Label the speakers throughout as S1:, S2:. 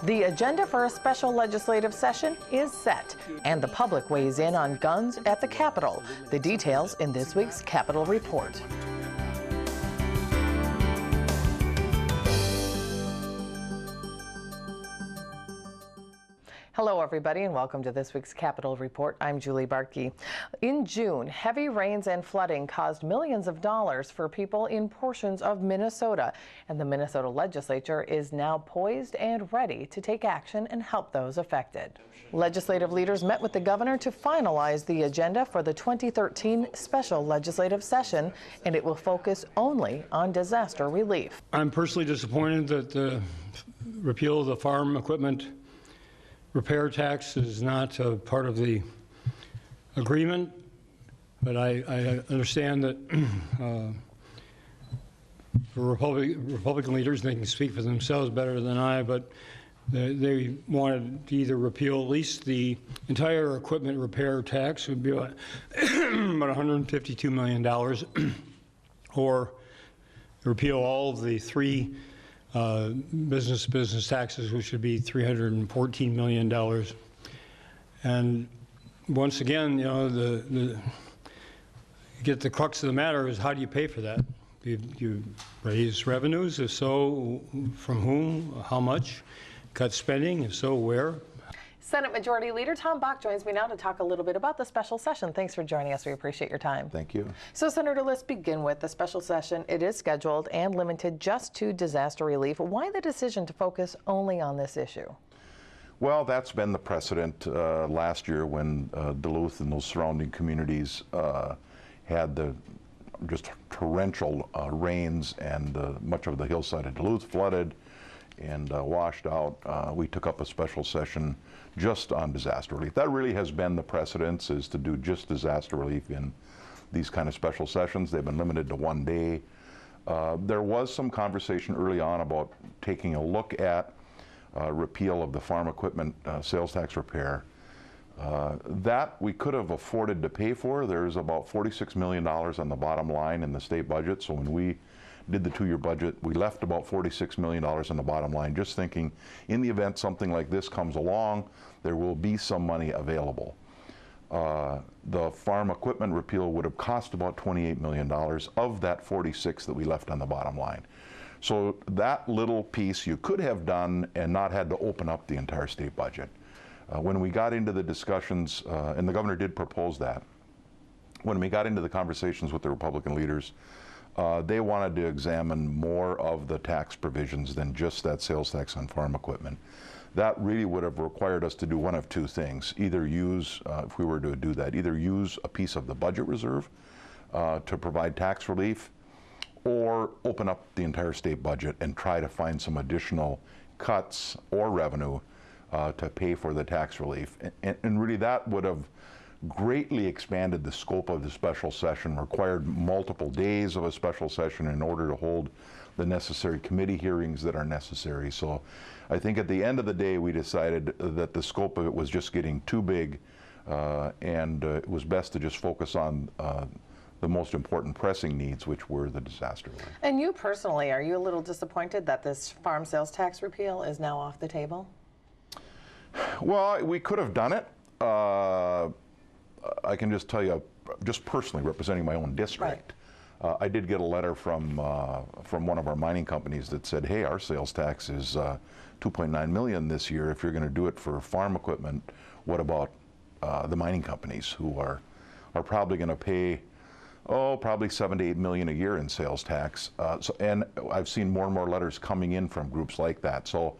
S1: The agenda for a special legislative session is set, and the public weighs in on guns at the Capitol. The details in this week's Capitol Report. Hello, everybody, and welcome to this week's Capitol Report. I'm Julie Bartke. In June, heavy rains and flooding caused millions of dollars for people in portions of Minnesota, and the Minnesota legislature is now poised and ready to take action and help those affected. Legislative leaders met with the governor to finalize the agenda for the 2013 special legislative session, and it will focus only on disaster relief.
S2: I'm personally disappointed that the repeal of the farm equipment repair tax is not a part of the agreement, but I understand that for Republican leaders, they can speak for themselves better than I, but they wanted to either repeal at least the entire equipment repair tax, would be about $152 million, or repeal all of the three business taxes, which would be $314 million. And once again, you know, you get the crux of the matter is, how do you pay for that? You raise revenues? If so, from whom? How much? Cut spending? If so, where?
S1: Senate Majority Leader Tom Bach joins me now to talk a little bit about the special session. Thanks for joining us. We appreciate your time.
S3: Thank you.
S1: So, Senator, let's begin with the special session. It is scheduled and limited just to disaster relief. Why the decision to focus only on this issue?
S3: Well, that's been the precedent last year when Duluth and those surrounding communities had the just torrential rains, and much of the hillside of Duluth flooded and washed out. We took up a special session just on disaster relief. That really has been the precedence, is to do just disaster relief in these kind of special sessions. They've been limited to one day. There was some conversation early on about taking a look at repeal of the farm equipment sales tax repair. That we could have afforded to pay for. There's about $46 million on the bottom line in the state budget. So when we did the two-year budget, we left about $46 million on the bottom line, just thinking in the event something like this comes along, there will be some money available. The farm equipment repeal would have cost about $28 million of that 46 that we left on the bottom line. So that little piece you could have done and not had to open up the entire state budget. When we got into the discussions, and the governor did propose that, when we got into the conversations with the Republican leaders, they wanted to examine more of the tax provisions than just that sales tax on farm equipment. That really would have required us to do one of two things. Either use, if we were to do that, either use a piece of the budget reserve to provide tax relief, or open up the entire state budget and try to find some additional cuts or revenue to pay for the tax relief. And really that would have greatly expanded the scope of the special session, required multiple days of a special session in order to hold the necessary committee hearings that are necessary. So I think at the end of the day, we decided that the scope of it was just getting too big, and it was best to just focus on the most important pressing needs, which were the disaster relief.
S1: And you personally, are you a little disappointed that this farm sales tax repeal is now off the table?
S3: Well, we could have done it. I can just tell you, just personally representing my own district, right. I did get a letter from one of our mining companies that said, hey, our sales tax is $2.9 million this year. If you're going to do it for farm equipment, what about the mining companies who are probably going to pay, probably $7 to $8 million a year in sales tax. And I've seen more and more letters coming in from groups like that. So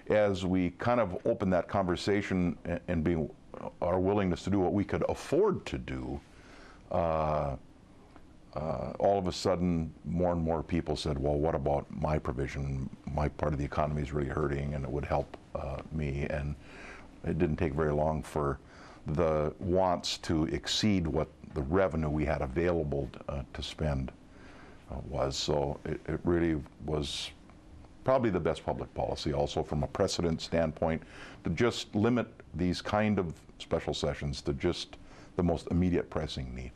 S3: as we kind of open that conversation and being our willingness to do what we could afford to do, all of a sudden more and more people said, well, what about my provision? My part of the economy is really hurting and it would help me. And it didn't take very long for the wants to exceed what the revenue we had available to spend was. So it really was probably the best public policy, also from a precedent standpoint, to just limit these kind of special sessions to just the most immediate pressing need.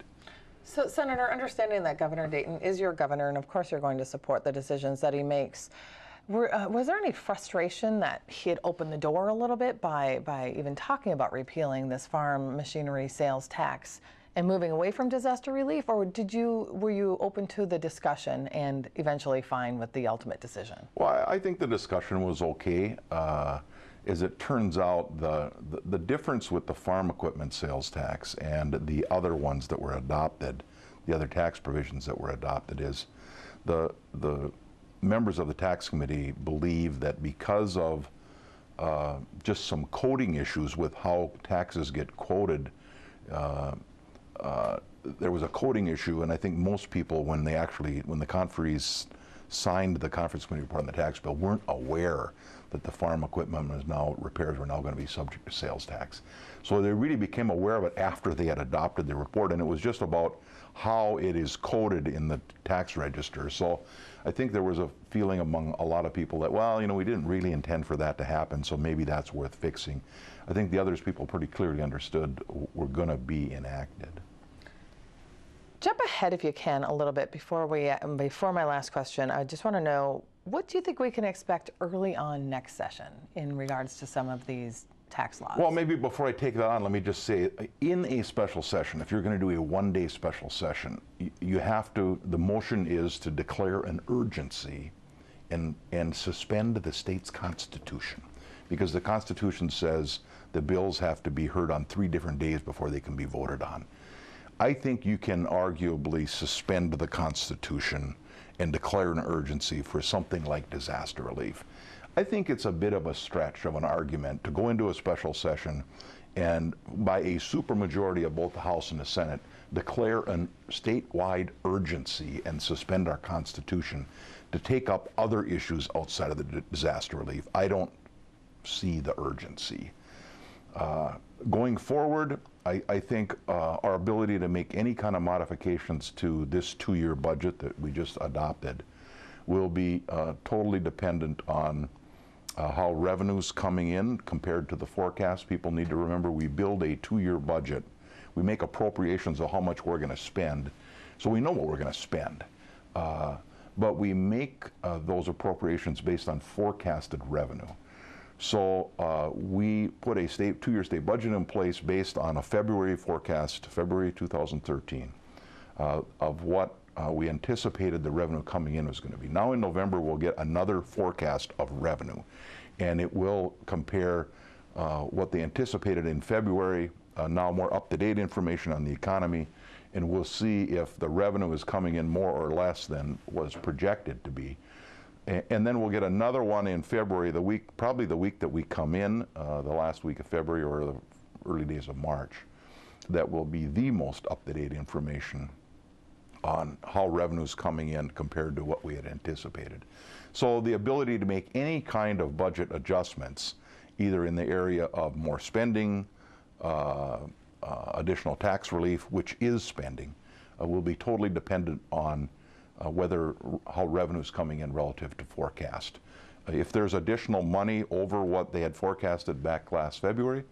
S1: So, Senator, understanding that Governor Dayton is your governor, and of course you're going to support the decisions that he makes, Was there any frustration that he had opened the door a little bit by even talking about repealing this farm machinery sales tax and moving away from disaster relief, or were you open to the discussion and eventually fine with the ultimate decision?
S3: Well, I think the discussion was okay. As it turns out, the difference with the farm equipment sales tax and the other ones that were adopted, the other tax provisions that were adopted, is the members of the tax committee believe that because of just some coding issues with how taxes get quoted, there was a coding issue, and I think most people, when the conferees signed the conference committee report on the tax bill, weren't aware that the farm equipment repairs were now going to be subject to sales tax. So they really became aware of it after they had adopted the report, and it was just about how it is coded in the tax register. So I think there was a feeling among a lot of people that, well, we didn't really intend for that to happen, so maybe that's worth fixing. I think the others people pretty clearly understood were going to be enacted.
S1: Jump ahead, if you can, a little bit before my last question. I just want to know, what do you think we can expect early on next session in regards to some of these tax laws? Well,
S3: maybe before I take that on, let me just say, in a special session, if you're going to do a one-day special session, the motion is to declare an urgency and suspend the state's constitution, because the Constitution says the bills have to be heard on 3 different days before they can be voted on. I think you can arguably suspend the Constitution and declare an urgency for something like disaster relief. I think it's a bit of a stretch of an argument to go into a special session and, by a supermajority of both the House and the Senate, declare a statewide urgency and suspend our Constitution to take up other issues outside of the disaster relief. I don't see the urgency. Going forward, I think our ability to make any kind of modifications to this 2-year budget that we just adopted will be totally dependent on how revenue's coming in compared to the forecast. People need to remember, we build a 2-year budget. We make appropriations of how much we're going to spend, so we know what we're going to spend. But we make those appropriations based on forecasted revenue. So we put a 2-year state budget in place based on a February forecast, February 2013, of what we anticipated the revenue coming in was going to be. Now in November, we'll get another forecast of revenue, and it will compare what they anticipated in February, now more up-to-date information on the economy, and we'll see if the revenue is coming in more or less than was projected to be. And then we'll get another one in February, probably the week that we come in, the last week of February or the early days of March, that will be the most up-to-date information on how revenue's coming in compared to what we had anticipated. So the ability to make any kind of budget adjustments, either in the area of more spending, additional tax relief, which is spending, will be totally dependent on how revenue is coming in relative to forecast. If there's additional money over what they had forecasted back last February,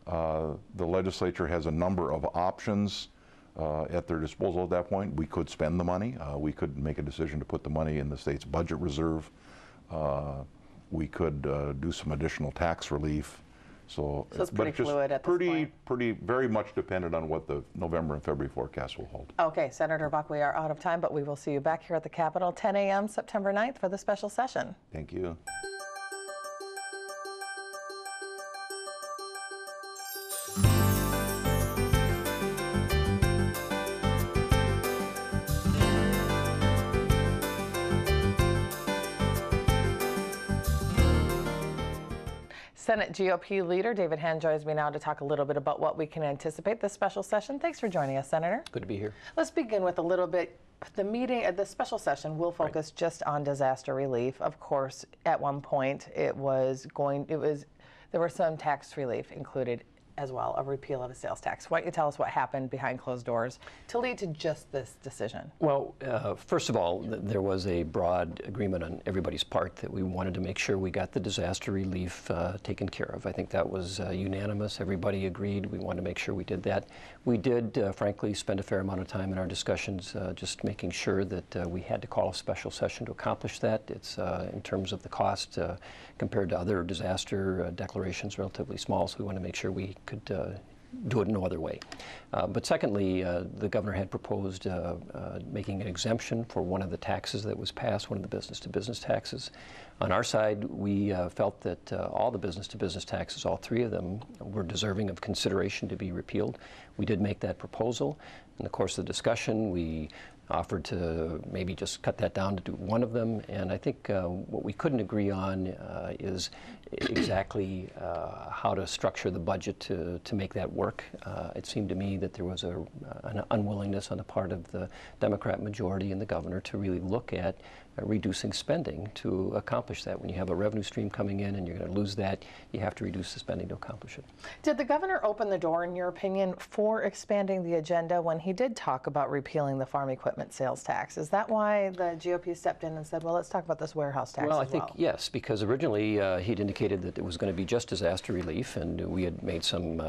S3: the legislature has a number of options at their disposal at that point. We could spend the money. We could make a decision to put the money in the state's budget reserve. We could do some additional tax relief. So
S1: it's pretty fluid at this point.
S3: Very much dependent on what the November and February forecast will hold.
S1: Okay, Senator Bach, we are out of time, but we will see you back here at the Capitol 10 a.m. September 9th for the special session.
S3: Thank you.
S1: Senate GOP leader David Hann joins me now to talk a little bit about what we can anticipate this special session. Thanks for joining us, Senator.
S4: Good to be here.
S1: Let's begin with a little bit. The special session will focus just on disaster relief. Of course, at one point there was some tax relief included as well, a repeal of a sales tax. Why don't you tell us what happened behind closed doors to lead to just this decision?
S4: Well, first of all, there was a broad agreement on everybody's part that we wanted to make sure we got the disaster relief taken care of. I think that was unanimous. Everybody agreed. We wanted to make sure we did that. We did, frankly, spend a fair amount of time in our discussions just making sure that we had to call a special session to accomplish that. It's, in terms of the cost, compared to other disaster declarations, relatively small, so we want to make sure we could do it no other way. But secondly, the governor had proposed making an exemption for one of the taxes that was passed, one of the business-to-business taxes. On our side, we felt that all the business-to-business taxes, all three of them, were deserving of consideration to be repealed. We did make that proposal. In the course of the discussion, we offered to maybe just cut that down to do one of them, and I think what we couldn't agree on is exactly how to structure the budget to make that work. It seemed to me that there was an unwillingness on the part of the Democrat majority and the governor to really look at reducing spending to accomplish that. When you have a revenue stream coming in and you're going to lose that, you have to reduce the spending to accomplish it.
S1: Did the governor open the door, in your opinion, for expanding the agenda when he did talk about repealing the farm equipment sales tax? Is that why the GOP stepped in and said, well, let's talk about this warehouse tax
S4: well,
S1: as well?
S4: I think yes, because originally he'd indicated that it was going to be just disaster relief, and we had made some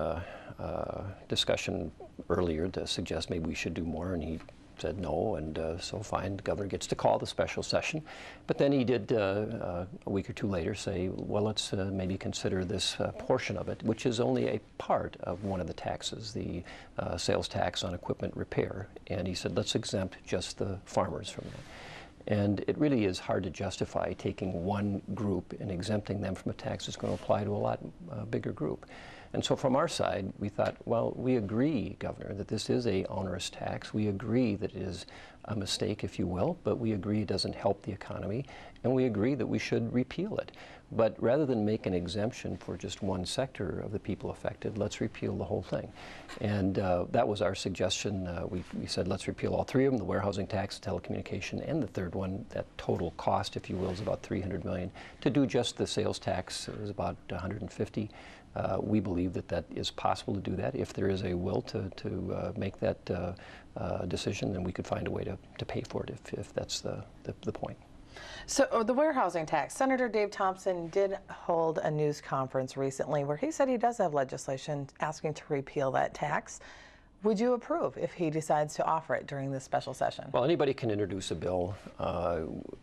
S4: discussion earlier to suggest maybe we should do more, and he said no, and so fine, the governor gets to call the special session. But then he did, a week or two later, say, well, let's maybe consider this portion of it, which is only a part of one of the taxes, the sales tax on equipment repair. And he said, let's exempt just the farmers from that. And it really is hard to justify taking one group and exempting them from a tax that's going to apply to a lot bigger group. And so from our side, we thought, well, we agree, Governor, that this is a onerous tax. We agree that it is a mistake, if you will, but we agree it doesn't help the economy, and we agree that we should repeal it. But rather than make an exemption for just one sector of the people affected, let's repeal the whole thing. And that was our suggestion. We said let's repeal all three of them, the warehousing tax, telecommunication, and the third one. That total cost, if you will, is about $300 million. To do just the sales tax is about $150. We believe that that is possible to do that. If there is a will to make that decision, then we could find a way to pay for it if that's the point.
S1: So the warehousing tax, Senator Dave Thompson did hold a news conference recently where he said he does have legislation asking to repeal that tax. Would you approve if he decides to offer it during this special session?
S4: Well, anybody can introduce a bill.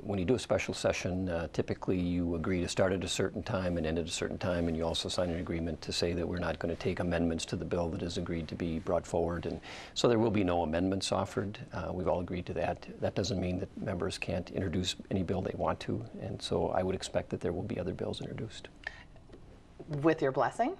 S4: When you do a special session, typically you agree to start at a certain time and end at a certain time, and you also sign an agreement to say that we're not going to take amendments to the bill that is agreed to be brought forward. And so there will be no amendments offered. We've all agreed to that. That doesn't mean that members can't introduce any bill they want to, and so I would expect that there will be other bills introduced.
S1: With your blessing?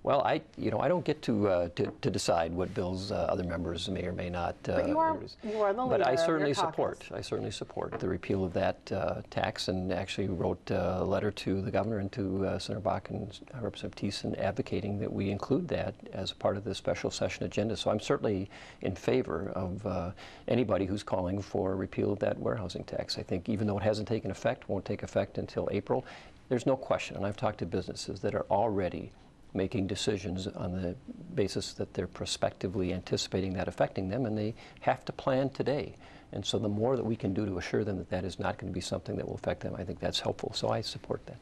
S4: Well, I don't get to decide what bills other members may or may not.
S1: But you are the leader.
S4: But I certainly
S1: of your caucus.
S4: I certainly support the repeal of that tax, and actually wrote a letter to the governor and to Senator Bach and Representative Thiessen advocating that we include that as a part of the special session agenda. So I'm certainly in favor of anybody who's calling for a repeal of that warehousing tax. I think even though it hasn't taken effect, won't take effect until April, there's no question, and I've talked to businesses that are already making decisions on the basis that they're prospectively anticipating that affecting them, and they have to plan today. And so the more that we can do to assure them that that is not going to be something that will affect them, I think that's helpful. So I support that.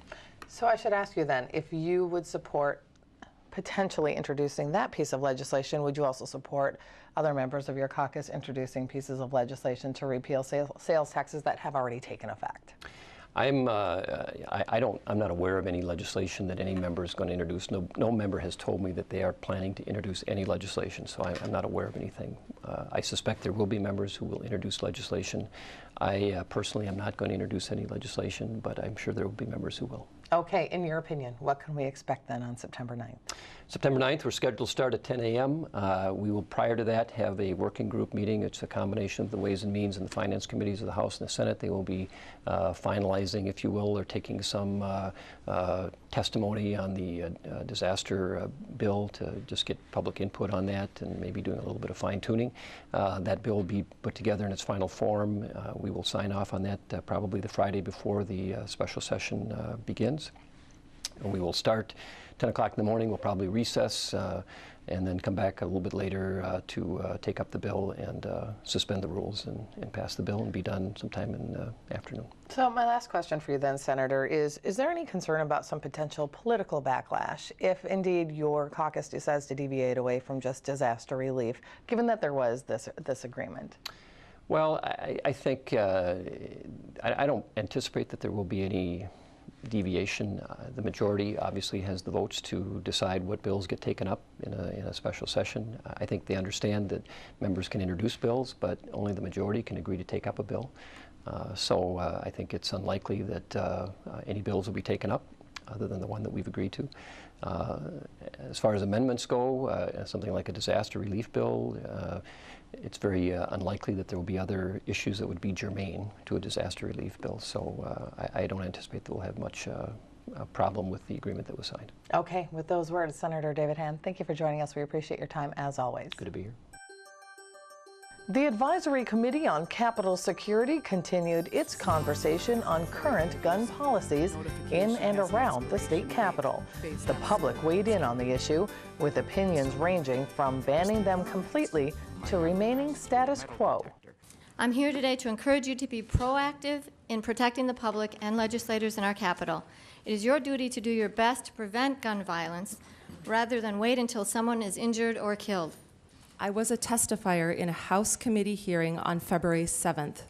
S1: So I should ask you then, if you would support potentially introducing that piece of legislation, would you also support other members of your caucus introducing pieces of legislation to repeal sales taxes that have already taken effect?
S4: I'm not aware of any legislation that any member is going to introduce. No member has told me that they are planning to introduce any legislation, so I'm not aware of anything. I suspect there will be members who will introduce legislation. I personally am not going to introduce any legislation, but I'm sure there will be members who will.
S1: Okay, in your opinion, what can we expect then on September 9th?
S4: September 9th, we're scheduled to start at 10 a.m. We will, prior to that, have a working group meeting. It's a combination of the Ways and Means and the Finance Committees of the House and the Senate. They will be finalizing, if you will, or taking some testimony on the disaster bill to just get public input on that and maybe doing a little bit of fine-tuning. That bill will be put together in its final form. We will sign off on that probably the Friday before the special session begins. We will start 10 o'clock in the morning. We'll probably recess and then come back a little bit later to take up the bill and suspend the rules and pass the bill and be done sometime in the afternoon.
S1: So my last question for you then, Senator, is there any concern about some potential political backlash if indeed your caucus decides to deviate away from just disaster relief, given that there was this agreement?
S4: Well, I think I don't anticipate that there will be any deviation. The majority obviously has the votes to decide what bills get taken up in a special session. I think they understand that members can introduce bills, but only the majority can agree to take up a bill. So I think it's unlikely that any bills will be taken up other than the one that we've agreed to. As far as amendments go, something like a disaster relief bill, it's very unlikely that there will be other issues that would be germane to a disaster relief bill. So I don't anticipate that we'll have much a problem with the agreement that was signed.
S1: Okay, with those words, Senator David Hann, thank you for joining us. We appreciate your time as always.
S4: Good to be here.
S1: The Advisory Committee on Capitol Security continued its conversation on current gun policies in and around the state capitol. The public weighed in on the issue, with opinions ranging from banning them completely to remaining status quo.
S5: I'm here today to encourage you to be proactive in protecting the public and legislators in our Capitol. It is your duty to do your best to prevent gun violence rather than wait until someone is injured or killed.
S6: I was a testifier in a House committee hearing on February 7th.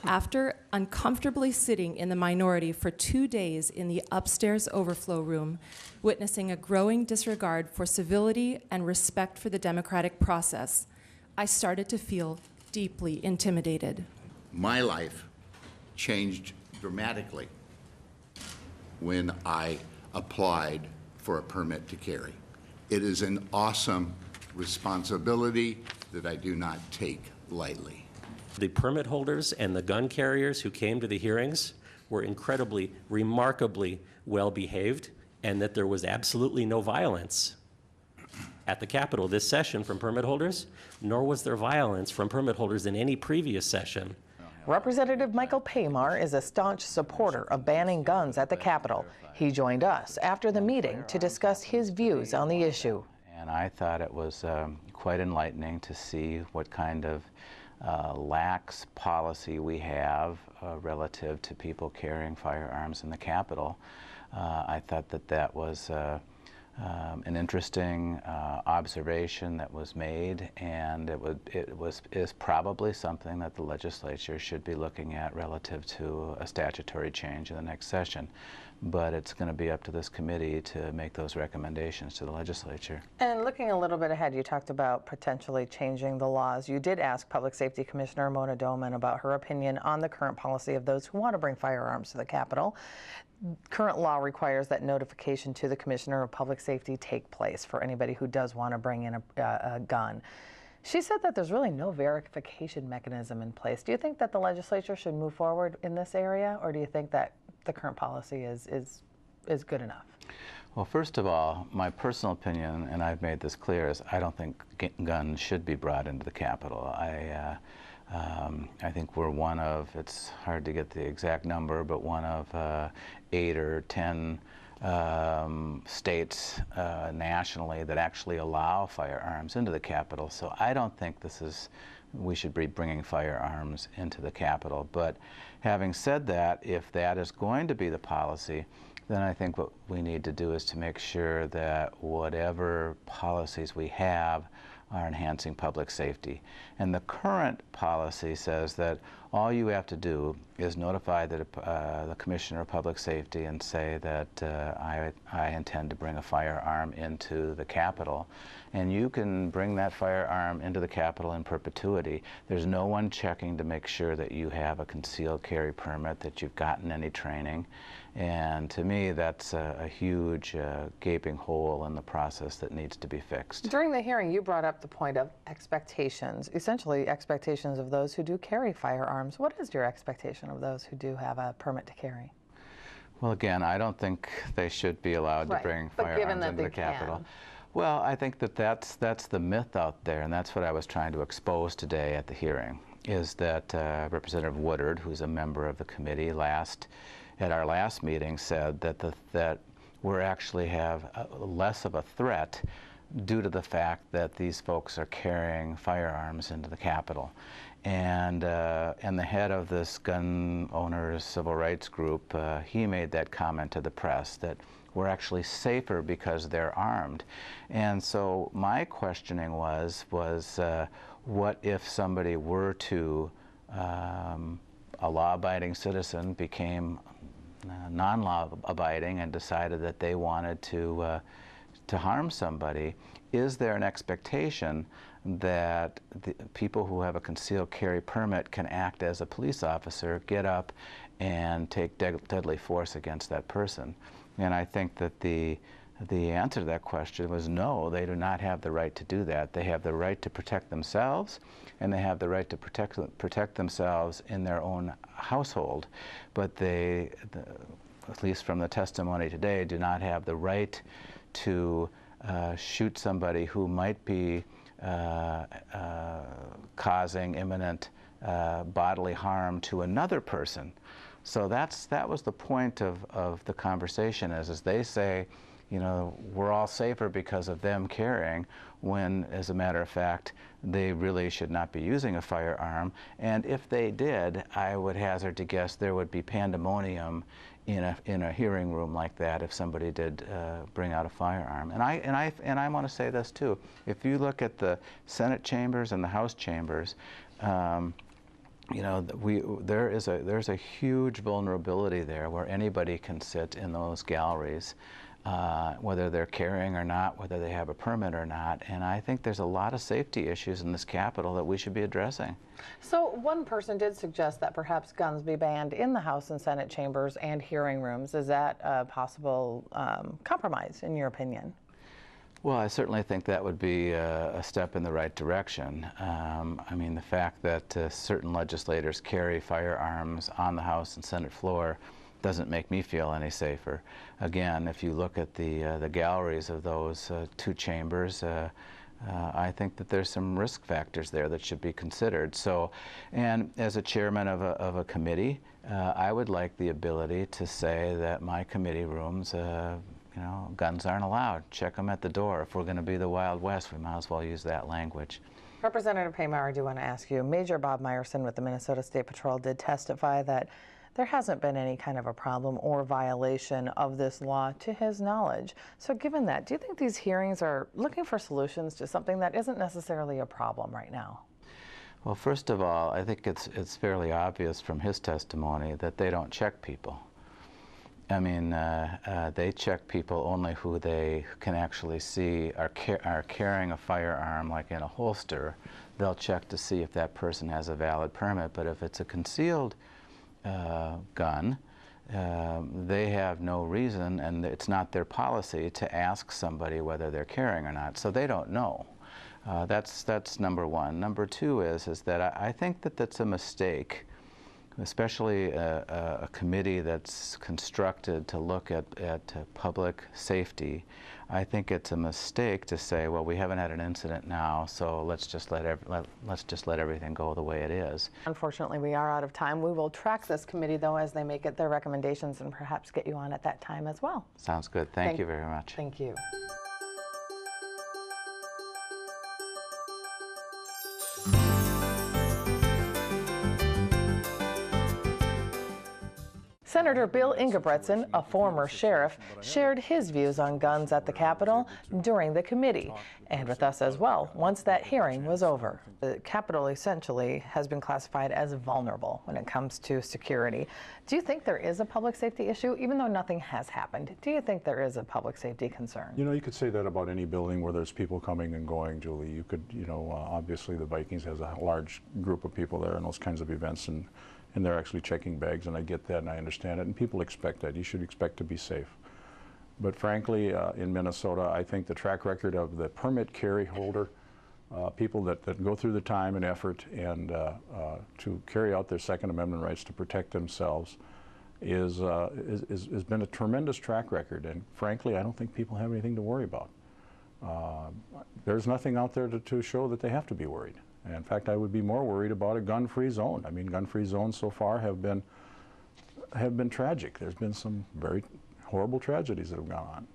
S6: After uncomfortably sitting in the minority for 2 days in the upstairs overflow room, witnessing a growing disregard for civility and respect for the democratic process, I started to feel deeply intimidated.
S7: My life changed dramatically when I applied for a permit to carry. It is an awesome responsibility that I do not take lightly.
S8: The permit holders and the gun carriers who came to the hearings were incredibly, remarkably well behaved, and that there was absolutely no violence at the Capitol this session from permit holders, nor was there violence from permit holders in any previous session.
S1: Representative Michael Paymar is a staunch supporter of banning guns at the Capitol. He joined us after the meeting to discuss his views on the issue.
S9: And I thought it was quite enlightening to see what kind of lax policy we have relative to people carrying firearms in the Capitol. I thought that that was an interesting observation that was made, and it is probably something that the legislature should be looking at relative to a statutory change in the next session. But it's going to be up to this committee to make those recommendations to the legislature.
S1: And looking a little bit ahead, you talked about potentially changing the laws. You did ask Public Safety Commissioner Mona Doman about her opinion on the current policy of those who want to bring firearms to the Capitol. Current law requires that notification to the Commissioner of Public Safety take place for anybody who does want to bring in a gun. She said that there's really no verification mechanism in place. Do you think that the legislature should move forward in this area, or do you think that the current policy is good enough?
S9: Well, first of all, my personal opinion, and I've made this clear, is I don't think guns should be brought into the Capitol. I think we're one of, it's hard to get the exact number, but one of 8 or 10 states nationally that actually allow firearms into the Capitol. So I don't think we should be bringing firearms into the Capitol. But having said that, if that is going to be the policy, then I think what we need to do is to make sure that whatever policies we have are enhancing public safety. And the current policy says that all you have to do is notify the Commissioner of Public Safety and say that I intend to bring a firearm into the Capitol. And you can bring that firearm into the Capitol in perpetuity. There's no one checking to make sure that you have a concealed carry permit, that you've gotten any training. And to me, that's a huge gaping hole in the process that needs to be fixed.
S1: During the hearing, you brought up the point of expectations, essentially expectations of those who do carry firearms. What is your expectation of those who do have a permit to carry?
S9: Well, again, I don't think they should be allowed to bring firearms into the Capitol. Well, I think that that's the myth out there, and that's what I was trying to expose today at the hearing, is that Representative Woodard, who's a member of the committee, at our last meeting said that we're actually have less of a threat due to the fact that these folks are carrying firearms into the Capitol. And the head of this gun owners civil rights group, he made that comment to the press that we're actually safer because they're armed. And so my questioning was what if somebody were to, a law-abiding citizen became non-law-abiding and decided that they wanted to harm somebody? Is there an expectation that the people who have a concealed carry permit can act as a police officer, get up and take deadly force against that person? And I think that the answer to that question was no, they do not have the right to do that. They have the right to protect themselves, and they have the right to protect themselves in their own household. But they, at least from the testimony today, do not have the right to shoot somebody who might be causing imminent bodily harm to another person. So that was the point of the conversation, is they say, you know, we're all safer because of them carrying, when, as a matter of fact, they really should not be using a firearm. And if they did, I would hazard to guess there would be pandemonium in a hearing room like that if somebody did bring out a firearm. And I want to say this too. If you look at the Senate chambers and the House chambers, you know, there's a huge vulnerability there where anybody can sit in those galleries, whether they're carrying or not, whether they have a permit or not. And I think there's a lot of safety issues in this Capitol that we should be addressing.
S1: So one person did suggest that perhaps guns be banned in the House and Senate chambers and hearing rooms. Is that a possible compromise, in your opinion?
S9: Well, I certainly think that would be a step in the right direction. I mean, the fact that certain legislators carry firearms on the House and Senate floor doesn't make me feel any safer. Again, if you look at the galleries of those two chambers, I think that there's some risk factors there that should be considered. So, and as a chairman of a committee, I would like the ability to say that my committee rooms, you know, guns aren't allowed. Check them at the door. If we're going to be the Wild West, we might as well use that language.
S1: Representative Paymar, I do want to ask you, Major Bob Meyerson with the Minnesota State Patrol did testify that there hasn't been any kind of a problem or violation of this law to his knowledge. So given that, do you think these hearings are looking for solutions to something that isn't necessarily a problem right now?
S9: Well, first of all, I think it's fairly obvious from his testimony that they don't check people. I mean, they check people only who they can actually see are carrying a firearm, like in a holster. They'll check to see if that person has a valid permit. But if it's a concealed gun, they have no reason, and it's not their policy to ask somebody whether they're carrying or not. So they don't know. That's number one. Number two is that I think that that's a mistake, especially a committee that's constructed to look at public safety. I think it's a mistake to say, well, we haven't had an incident now, so let's just let everything go the way it is.
S1: Unfortunately, we are out of time. We will track this committee, though, as they make it their recommendations, and perhaps get you on at that time as well.
S9: Sounds good. Thank you very much.
S1: Thank you. Senator Bill Ingebrigtsen, a former sheriff, shared his views on guns at the Capitol during the committee, and with us as well once that hearing was over. The Capitol essentially has been classified as vulnerable when it comes to security. Do you think there is a public safety issue, even though nothing has happened? Do you think there is a public safety concern?
S10: You know, you could say that about any building where there's people coming and going, Julie. You could, you know, obviously the Vikings has a large group of people there and those kinds of events, and they're actually checking bags, and I get that and I understand it, and people expect that. You should expect to be safe. But frankly, in Minnesota, I think the track record of the permit carry holder, people that go through the time and effort and to carry out their Second Amendment rights to protect themselves has been a tremendous track record, and frankly, I don't think people have anything to worry about. There's nothing out there to show that they have to be worried. And in fact, I would be more worried about a gun-free zone. I mean, gun-free zones so far have been tragic. There's been some very horrible tragedies that have gone on.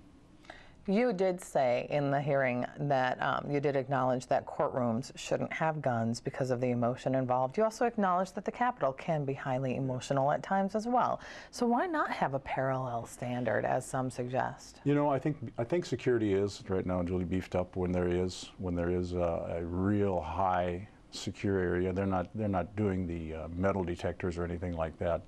S1: You did say in the hearing that you did acknowledge that courtrooms shouldn't have guns because of the emotion involved. You also acknowledged that the Capitol can be highly emotional at times as well. So why not have a parallel standard, as some suggest?
S10: You know, I think security is right now, Julie, beefed up when there is a real high secure area. They're not doing the metal detectors or anything like that.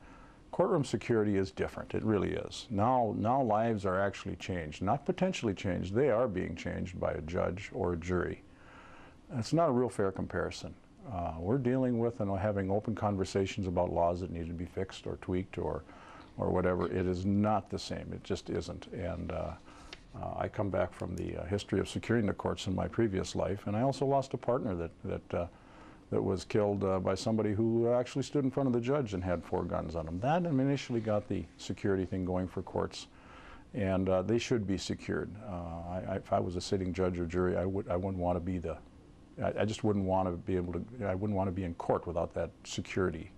S10: Courtroom security is different. It really is. Now lives are actually changed, not potentially changed. They are being changed by a judge or a jury. It's not a real fair comparison. We're dealing with and having open conversations about laws that need to be fixed or tweaked or whatever. It is not the same. It just isn't. And I come back from the history of securing the courts in my previous life, and I also lost a partner that was killed by somebody who actually stood in front of the judge and had 4 guns on him. That initially got the security thing going for courts, and they should be secured. If I was a sitting judge or jury, I wouldn't want to be I just wouldn't want to be able to, I wouldn't want to be in court without that security.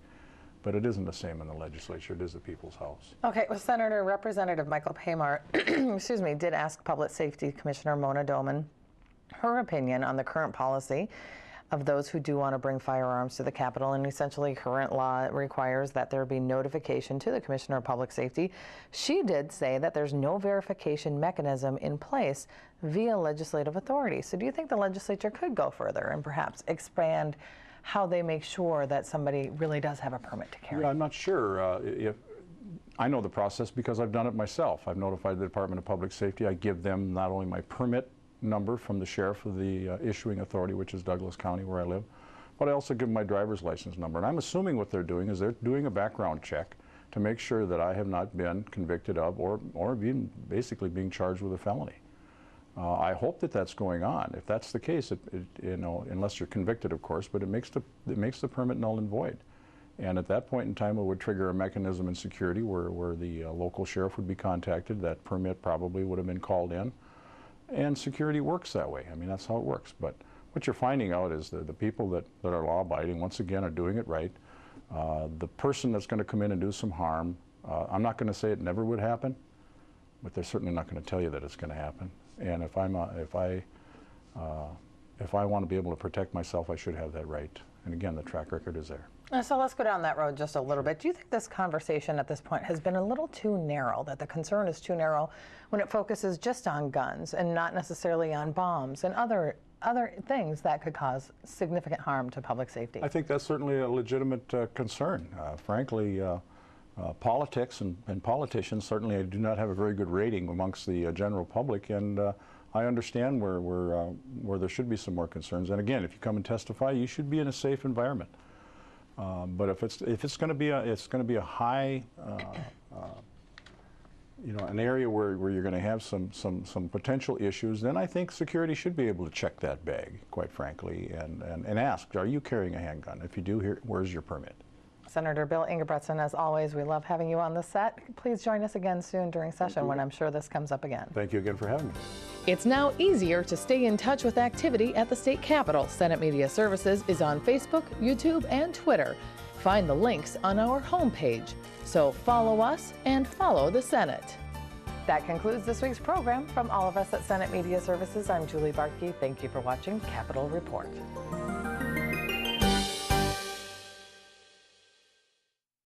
S10: But it isn't the same in the legislature. It is the people's house. Okay, well, Senator Representative Michael Paymar, excuse me, did ask Public Safety Commissioner Mona Doman her opinion on the current policy of those who do want to bring firearms to the Capitol, and essentially current law requires that there be notification to the Commissioner of Public Safety. She did say that there's no verification mechanism in place via legislative authority. So do you think the legislature could go further and perhaps expand how they make sure that somebody really does have a permit to carry?
S11: Yeah, I'm not sure. If I know the process because I've done it myself. I've notified the Department of Public Safety. I give them not only my permit number from the sheriff of the issuing authority, which is Douglas County where I live, but I also give them my driver's license number. And I'm assuming what they're doing is they're doing a background check to make sure that I have not been convicted of or basically being charged with a felony. I hope that that's going on. If that's the case, you know, unless you're convicted, of course, but it makes the permit null and void. And at that point in time, it would trigger a mechanism in security where the local sheriff would be contacted. That permit probably would have been called in. And security works that way. I mean, that's how it works. But what you're finding out is that the people that are law-abiding, once again, are doing it right. The person that's going to come in and do some harm, I'm not going to say it never would happen, but they're certainly not going to tell you that it's going to happen. And if I want to be able to protect myself, I should have that right. And again, the track record is there.
S1: So let's go down that road just a little bit. Do you think this conversation at this point has been a little too narrow, that the concern is too narrow when it focuses just on guns and not necessarily on bombs and other things that could cause significant harm to public safety?
S11: I think that's certainly a legitimate concern. Frankly, politics and politicians certainly do not have a very good rating amongst the general public, and I understand where there should be some more concerns. And again, if you come and testify, you should be in a safe environment. But if it's going to be a high, you know, an area where you're going to have some potential issues, then I think security should be able to check that bag, quite frankly, and ask, are you carrying a handgun? If you do, where's your permit?
S1: Senator Bill Ingebrigtsen, as always, we love having you on the set. Please join us again soon during session when I'm sure this comes up again.
S11: Thank you again for having me.
S1: It's now easier to stay in touch with activity at the state capitol. Senate Media Services is on Facebook, YouTube, and Twitter. Find the links on our homepage. So follow us and follow the Senate. That concludes this week's program. From all of us at Senate Media Services, I'm Julie Barkey. Thank you for watching Capitol Report.